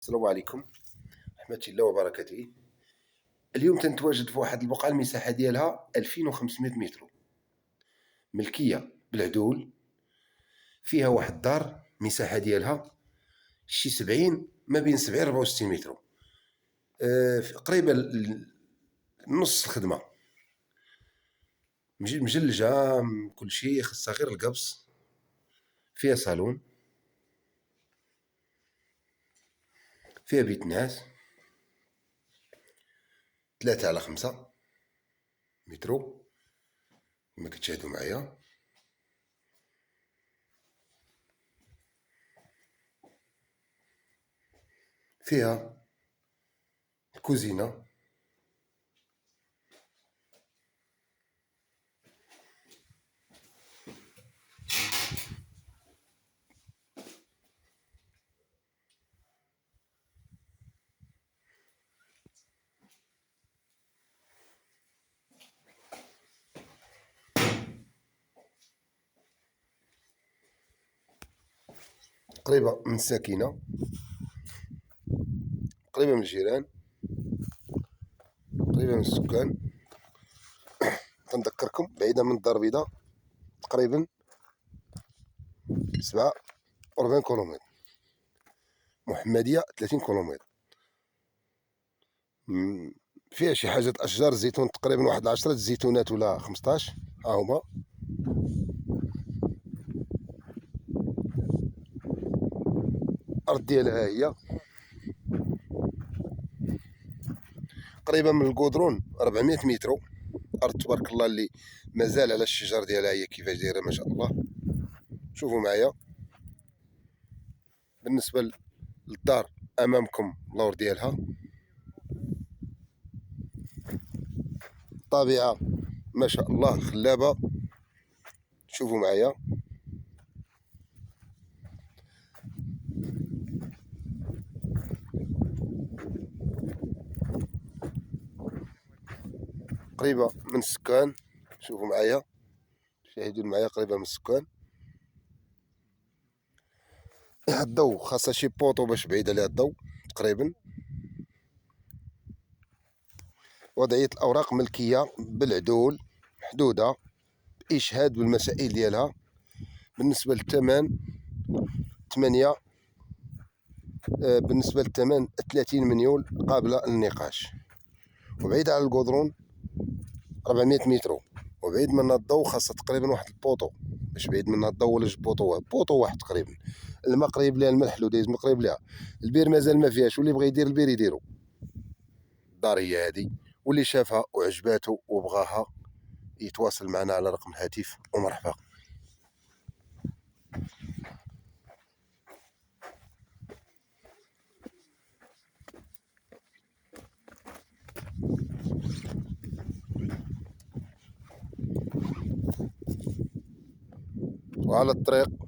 السلام عليكم ورحمة الله وبركاته. اليوم تنتواجد في واحد البقعة المساحة ديالها 2500 متر، ملكية بالعدول. فيها واحد الدار مساحة ديالها شي 70 ما بين 70 64 متر، قريبة لنص الخدمة، مجلجة كل شيء، خصها غير القبص. فيها صالون، فيها بيت ناس 3 على 5 مترو كما كتشاهدوا معايا. فيها الكوزينة، قريبة من الساكنة، قريبة من الجيران، قريبة من السكان. تنذكركم بعيدة من الدار البيضاء تقريبا 47 كيلومتر، محمدية 30 كيلومتر. فيها شي حاجة أشجار الزيتون تقريبا واحد 10 الزيتونات ولا 15، ها هما. الأرض ديالها هي قريبة من القدرون 400 متر. أرض تبارك الله اللي مازال على الشجر ديالها هي كيفاش دايرة ما شاء الله. شوفوا معايا. بالنسبة للدار أمامكم اللور ديالها، طبيعة ما شاء الله خلابة. شوفوا معايا. قريبة من السكان، شوفوا معايا، شاهدوا معايا، قريبة من السكان. الضو خاصها شي بوطو باش بعيد عليها الضو تقريبا. وضعية الأوراق ملكية بالعدول، محدودة بإشهاد بالمسائل ديالها. بالنسبة للثمن 8، بالنسبة للثمن 30 مليون قابلة للنقاش. وبعيدة على القدرون 400 متر، وبعيد منها الضو خاصة تقريبا واحد البوطو باش بعيد منها الضو، ولا جوج بوطو واحد تقريبا. الماء قريب ليها، الملح لوديز قريب ليها. البير مازال ما فيهاش، واللي بغى يدير البير يديرو. الدار هي هادي، واللي شافها وعجباتو وبغاها يتواصل معنا على رقم الهاتف. ومرحبا. وعلى الطريق